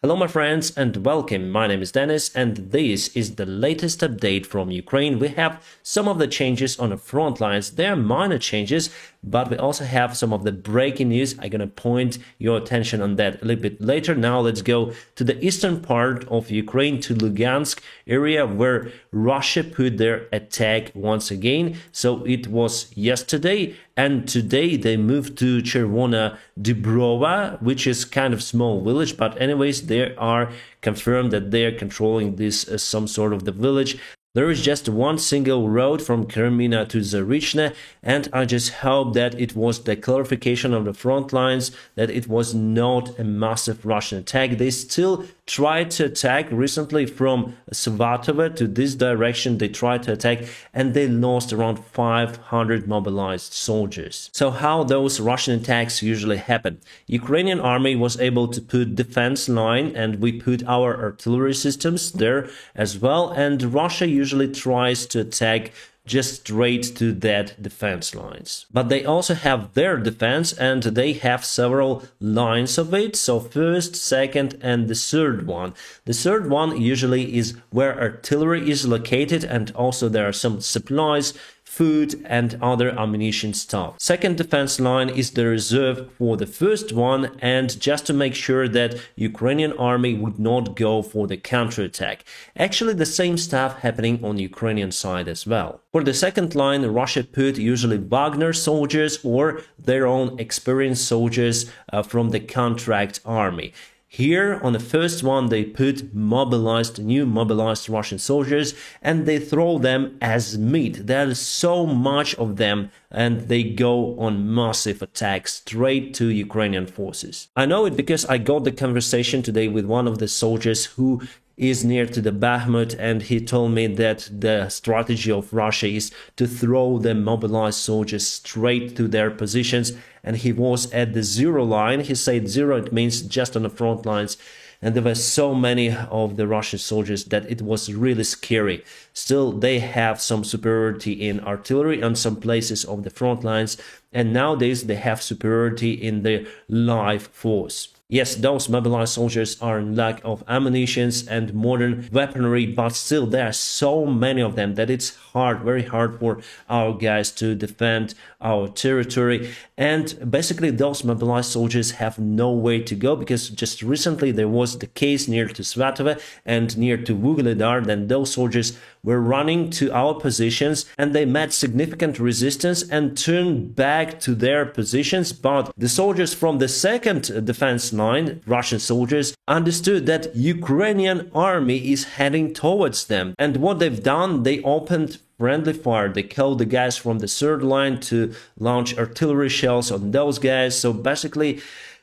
Hello my friends and welcome, my name is Dennis and this is the latest update from Ukraine. We have some of the changes on the front lines. They are minor changes, but we also have some of the breaking news. I'm gonna point your attention on that a little bit later. Now let's go to the eastern part of Ukraine, to Lugansk area, where Russia put their attack once again. So it was yesterday, and today they moved to Chervona Dubrova, which is kind of small village, but anyways, they are confirmed that they are controlling this some sort of the village. There is just one single road from Kremina to Zarichne, and I just hope that it was the clarification of the front lines, that it was not a massive Russian attack. They still tried to attack recently from Savatova to this direction. They tried to attack and they lost around 500 mobilized soldiers. So how those Russian attacks usually happen? Ukrainian army was able to put defense line, and we put our artillery systems there as well, and Russia usually tries to attack just straight to that defense lines. But they also have their defense, and they have several lines of it. So first, second, and the third one. The third one usually is where artillery is located, and also there are some supplies, food and other ammunition stuff. Second defense line is the reserve for the first one, and just to make sure that Ukrainian army would not go for the counterattack. Actually, the same stuff happening on Ukrainian side as well. For the second line, Russia put usually Wagner soldiers or their own experienced soldiers from the contract army. Here, on the first one, they put new mobilized Russian soldiers, and they throw them as meat. There is so much of them, and they go on massive attacks straight to Ukrainian forces. I know it because I got the conversation today with one of the soldiers who is near to the Bakhmut, and he told me that the strategy of Russia is to throw the mobilized soldiers straight to their positions, and he was at the zero line. He said zero, it means just on the front lines, and there were so many of the Russian soldiers that it was really scary. Still, they have some superiority in artillery on some places of the front lines, and nowadays they have superiority in the live force. Yes, those mobilized soldiers are in lack of ammunitions and modern weaponry, but still there are so many of them that it's very hard for our guys to defend our territory. And basically those mobilized soldiers have no way to go, because just recently there was the case near to Svatova and near to Vuhledar. Then those soldiers were running to our positions and they met significant resistance and turned back to their positions. But the soldiers from the second defense line, Russian soldiers, understood that Ukrainian army is heading towards them. And what they've done, they opened friendly fire. They killed the guys from the third line to launch artillery shells on those guys. So basically,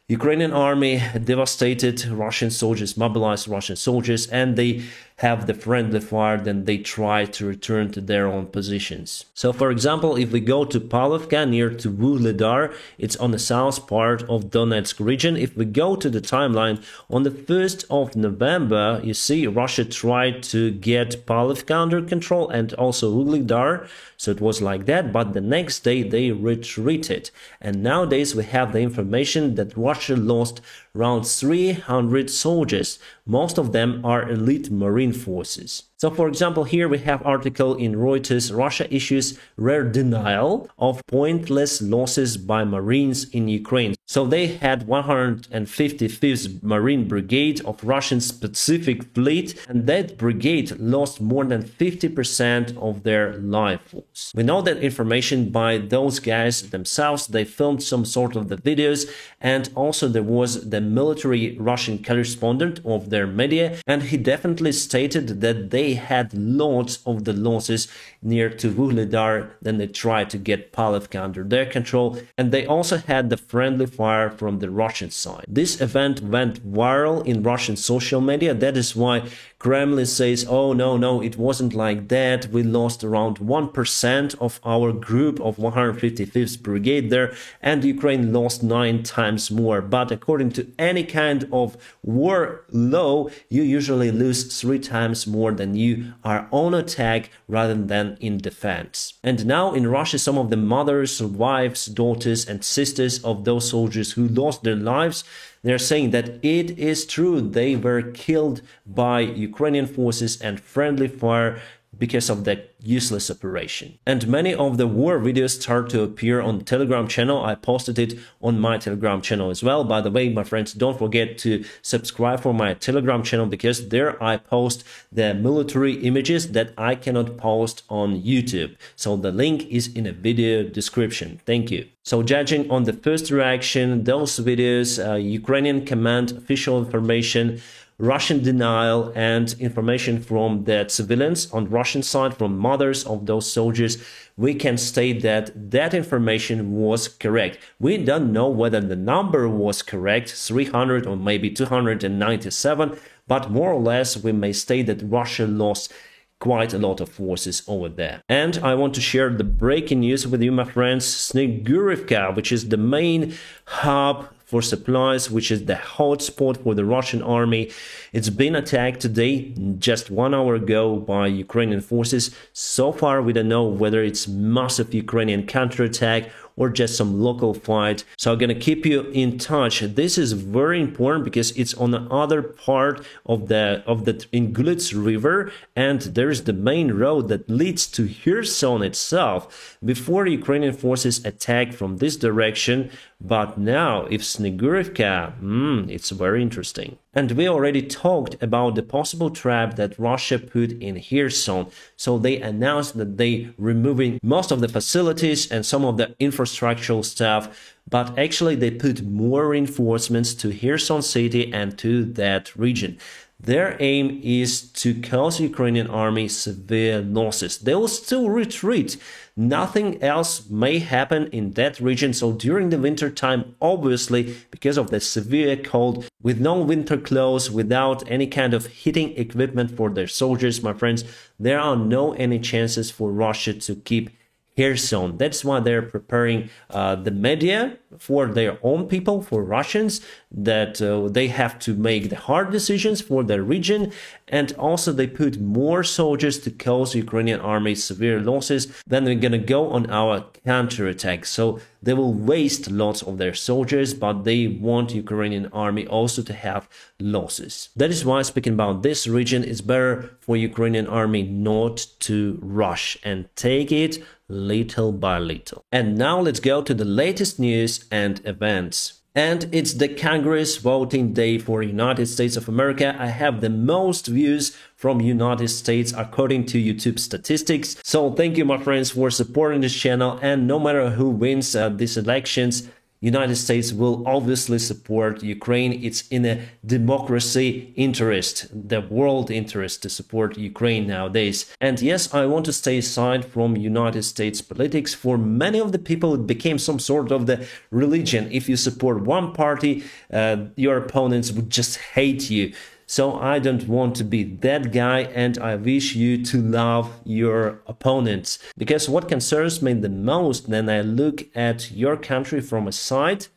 Ukrainian army devastated Russian soldiers, mobilized Russian soldiers, and they have the friendly fire, then they try to return to their own positions. So for example, if we go to Pavlovka near to Vuhledar, it's on the south part of Donetsk region. If we go to the timeline, on the 1st of November, you see Russia tried to get Pavlovka under control and also Vuhledar. So it was like that, but the next day they retreated. And nowadays we have the information that Russia lost around 300 soldiers. Most of them are elite marine forces. So for example, here we have article in Reuters: Russia issues rare denial of pointless losses by Marines in Ukraine. So they had 155th Marine Brigade of Russian Pacific Fleet, and that brigade lost more than 50% of their life force. We know that information by those guys themselves. They filmed some sort of the videos, and also there was the military Russian correspondent of their media, and he definitely stated that they had lots of the losses near to Vuhledar. Then they tried to get Pavlovka under their control, and they also had the friendly fire from the Russian side. This event went viral in Russian social media. That is why Kremlin says, oh no, it wasn't like that. We lost around 1% of our group of 155th Brigade there, and Ukraine lost 9 times more. But according to any kind of war law, you usually lose 3 times more than continue our own attack rather than in defense. And now in Russia, some of the mothers, wives, daughters and sisters of those soldiers who lost their lives, they're saying that it is true they were killed by Ukrainian forces and friendly fire because of that useless operation. And many of the war videos start to appear on the Telegram channel. I posted it on my Telegram channel as well. By the way, my friends, don't forget to subscribe for my Telegram channel, because there I post the military images that I cannot post on YouTube. So the link is in a video description. Thank you. So judging on the first reaction, those videos, Ukrainian command official information, Russian denial and information from the civilians on Russian side, from mothers of those soldiers, we can state that that information was correct. We don't know whether the number was correct, 300 or maybe 297, but more or less we may state that Russia lost quite a lot of forces over there. And I want to share the breaking news with you, my friends. Snegurivka, which is the main hub for supplies, which is the hotspot for the Russian army, it's been attacked today, just 1 hour ago, by Ukrainian forces. So far, we don't know whether it's massive Ukrainian counterattack or just some local fight. So I'm gonna keep you in touch. This is very important because it's on the other part of the Ingulets River, and there's the main road that leads to Kherson itself. Before Ukrainian forces attacked from this direction, but now if Snegurivka, it's very interesting. And we already talked about the possible trap that Russia put in Kherson. So they announced that they removing most of the facilities and some of the infrastructural stuff, but actually they put more reinforcements to Kherson city and to that region. Their aim is to cause Ukrainian army severe losses. They will still retreat. Nothing else may happen in that region. So during the winter time, obviously, because of the severe cold, with no winter clothes, without any kind of heating equipment for their soldiers, my friends, there are no any chances for Russia to keep Kherson. That's why they're preparing the media for their own people, for Russians, that they have to make the hard decisions for their region. And also they put more soldiers to cause Ukrainian army severe losses. Then they're gonna go on our counterattack. So they will waste lots of their soldiers, but they want Ukrainian army also to have losses. That is why, speaking about this region, it's better for Ukrainian army not to rush and take it little by little. And now let's go to the latest news and events. And it's the Congress voting day for United States of America. I have the most views from United States according to YouTube statistics. So thank you, my friends, for supporting this channel. And no matter who wins these elections, United States will obviously support Ukraine. It's in a democracy interest, the world interest, to support Ukraine nowadays. And yes, I want to stay aside from United States politics. For many of the people, it became some sort of the religion. If you support one party, your opponents would just hate you. So I don't want to be that guy, and I wish you to love your opponents. Because what concerns me the most when I look at your country from a side,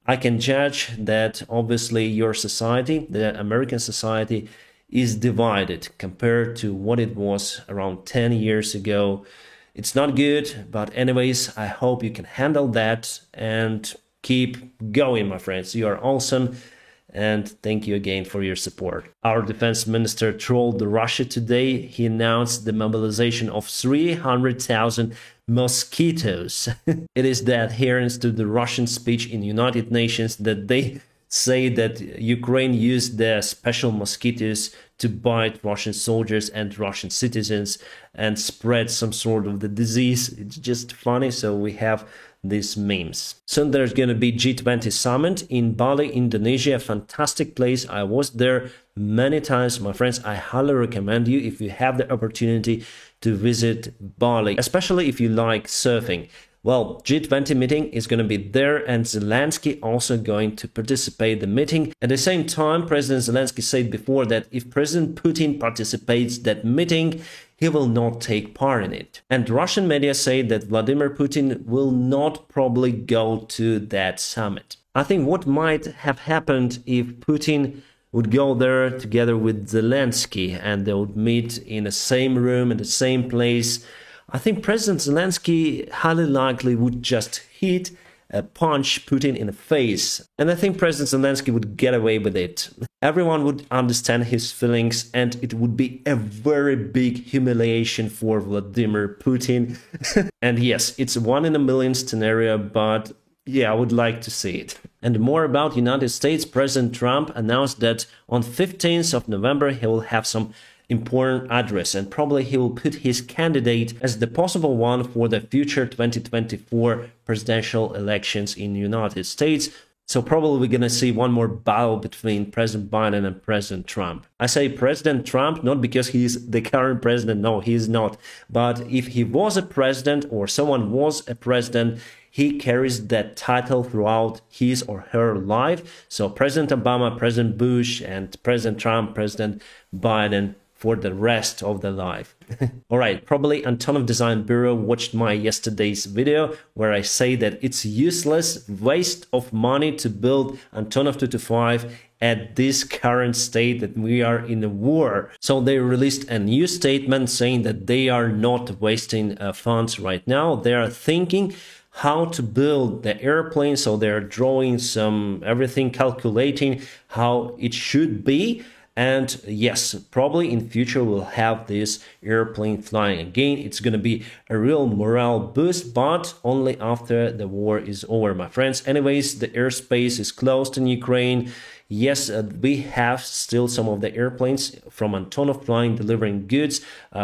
I can judge that obviously your society, the American society, is divided compared to what it was around 10 years ago. It's not good, but anyways, I hope you can handle that and keep going, my friends. You are awesome. And thank you again for your support. Our defense minister trolled Russia today. He announced the mobilization of 300,000 mosquitoes. It is the adherence to the Russian speech in United Nations that they say that Ukraine used the special mosquitoes to bite Russian soldiers and Russian citizens and spread some sort of the disease. It's just funny. So we have these memes. Soon there's going to be G20 summit in Bali, Indonesia, a fantastic place. I was there many times, my friends. I highly recommend you, if you have the opportunity, to visit Bali, especially if you like surfing. Well, G20 meeting is going to be there, and Zelensky also going to participate in the meeting. At the same time, President Zelensky said before that if President Putin participates that meeting, he will not take part in it. And Russian media say that Vladimir Putin will not probably go to that summit. I think what might have happened if Putin would go there together with Zelensky, and they would meet in the same room, in the same place. I think President Zelensky highly likely would just hit punch Putin in the face. And I think President Zelensky would get away with it. Everyone would understand his feelings, and it would be a very big humiliation for Vladimir Putin. And yes, it's a 1 in a million scenario, but yeah, I would like to see it. And more about United States, President Trump announced that on 15th of November he will have some important address, and probably he will put his candidate as the possible one for the future 2024 presidential elections in the United States. So probably we're gonna see one more battle between President Biden and President Trump. I say President Trump not because he's the current president, no, he is not. But if he was a president or someone was a president, he carries that title throughout his or her life. So President Obama, President Bush, and President Trump, President Biden, for the rest of their life. All right, probably Antonov Design Bureau watched my yesterday's video where I say that it's useless waste of money to build Antonov 225 at this current state that we are in a war. So they released a new statement saying that they are not wasting funds right now. They are thinking how to build the airplane. So they're drawing some everything, calculating how it should be. And yes, probably in future we'll have this airplane flying again. It's going to be a real morale boost, but only after the war is over, my friends. Anyways, the airspace is closed in Ukraine. Yes, we have still some of the airplanes from Antonov flying, delivering goods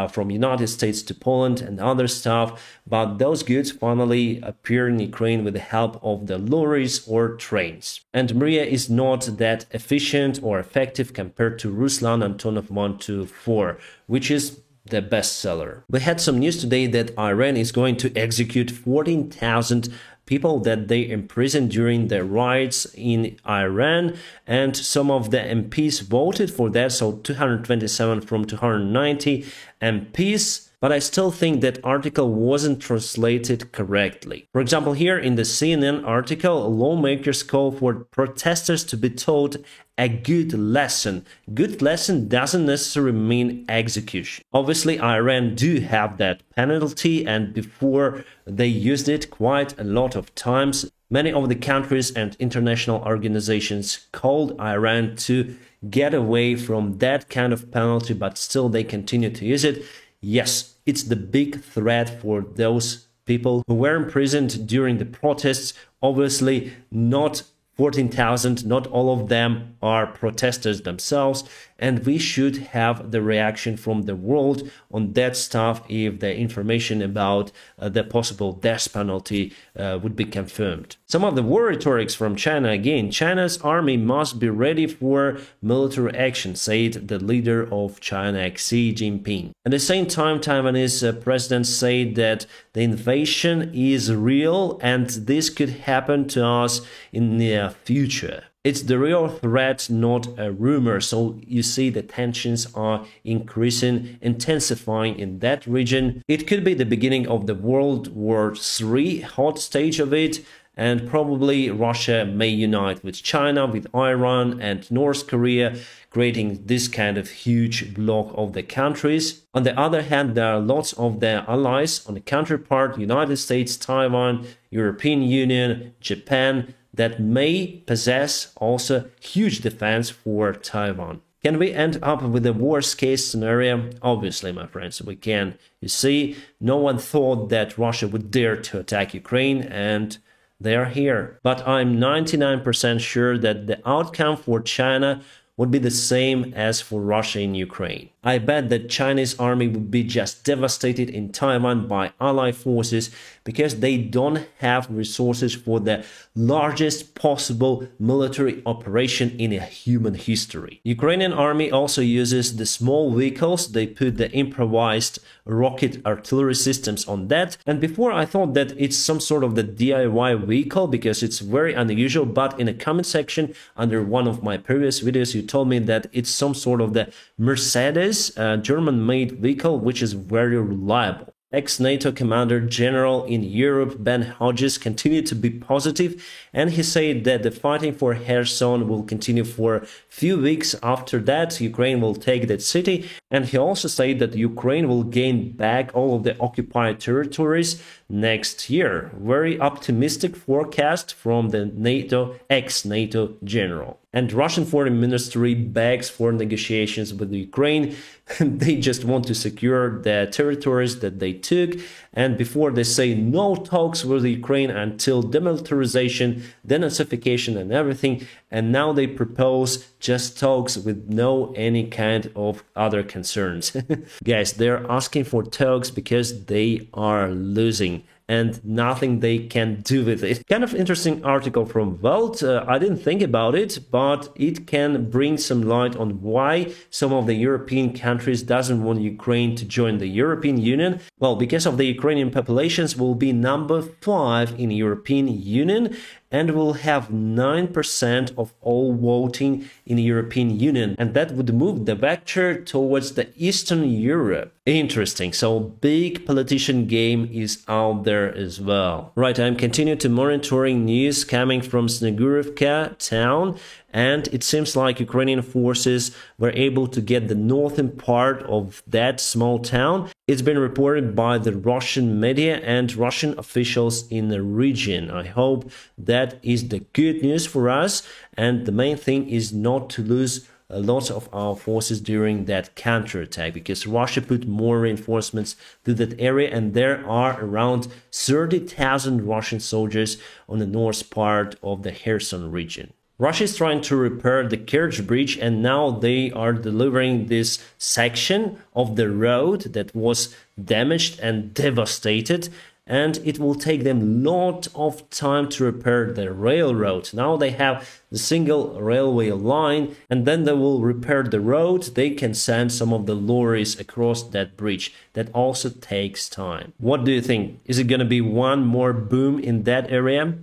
from United States to Poland and other stuff. But those goods finally appear in Ukraine with the help of the lorries or trains. And Mriya is not that efficient or effective compared to Ruslan Antonov 124, which is the bestseller. We had some news today that Iran is going to execute 14,000 people that they imprisoned during the riots in Iran, and some of the MPs voted for that, so 227 from 290 MPs. But I still think that article wasn't translated correctly. For example, here in the CNN article, lawmakers call for protesters to be taught a good lesson. Good lesson doesn't necessarily mean execution. Obviously, Iran do have that penalty, and before they used it quite a lot of times. Many of the countries and international organizations called Iran to get away from that kind of penalty, but still they continue to use it. Yes, it's the big threat for those people who were imprisoned during the protests. Obviously, not 14,000, not all of them are protesters themselves, and we should have the reaction from the world on that stuff if the information about the possible death penalty would be confirmed. Some of the war rhetorics from China again. China's army must be ready for military action, said the leader of China, Xi Jinping. At the same time, Taiwanese president said that the invasion is real and this could happen to us in the future. It's the real threat, not a rumor. So you see the tensions are increasing, intensifying in that region. It could be the beginning of the World War III, hot stage of it. And probably Russia may unite with China, with Iran and North Korea, creating this kind of huge bloc of the countries. On the other hand, there are lots of their allies on the counterpart, United States, Taiwan, European Union, Japan, that may possess also huge defense for Taiwan. Can we end up with the worst case scenario? Obviously, my friends, we can. You see, no one thought that Russia would dare to attack Ukraine, and they are here. But I'm 99% sure that the outcome for China would be the same as for Russia in Ukraine. I bet that Chinese army would be just devastated in Taiwan by allied forces because they don't have resources for the largest possible military operation in a human history. Ukrainian army also uses the small vehicles. They put the improvised rocket artillery systems on that. And before I thought that it's some sort of the DIY vehicle because it's very unusual, but in a comment section under one of my previous videos, you told me that it's some sort of the Mercedes German-made vehicle, which is very reliable. Ex-NATO Commander General in Europe Ben Hodges continued to be positive, and he said that the fighting for Kherson will continue for a few weeks. After that, Ukraine will take that city, and he also said that Ukraine will gain back all of the occupied territories next year. Very optimistic forecast from the ex-NATO general. And Russian Foreign Ministry begs for negotiations with Ukraine. They just want to secure the territories that they took. And before they say no talks with Ukraine until demilitarization, denazification and everything. And now they propose just talks with no any kind of other concerns. Guys, they're asking for talks because they are losing and nothing they can do with it. Kind of interesting article from Welt. I didn't think about it, but it can bring some light on why some of the European countries doesn't want Ukraine to join the European Union. Well, because of the Ukrainian populations will be number 5 in European Union and will have 9% of all voting in the European Union. And that would move the vector towards the Eastern Europe. Interesting. So big politician game is out there as well. Right, I'm continuing to monitoring news coming from Snegurivka town. And it seems like Ukrainian forces were able to get the northern part of that small town. It's been reported by the Russian media and Russian officials in the region. I hope that is the good news for us. And the main thing is not to lose a lot of our forces during that counterattack, because Russia put more reinforcements to that area, and there are around 30,000 Russian soldiers on the north part of the Kherson region. Russia is trying to repair the Kerch Bridge, and now they are delivering this section of the road that was damaged and devastated, and it will take them a lot of time to repair the railroad. Now they have the single railway line, and then they will repair the road. They can send some of the lorries across that bridge. That also takes time. What do you think? Is it going to be one more boom in that area?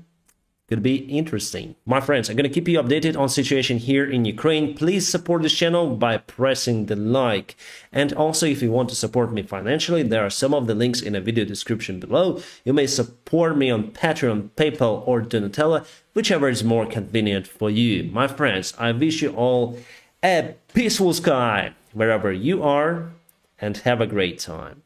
Could be interesting. My friends, I'm going to keep you updated on situation here in Ukraine. Please support this channel by pressing the like. And also, if you want to support me financially, there are some of the links in the video description below. You may support me on Patreon, PayPal, or Donatella, whichever is more convenient for you. My friends, I wish you all a peaceful sky wherever you are, and have a great time.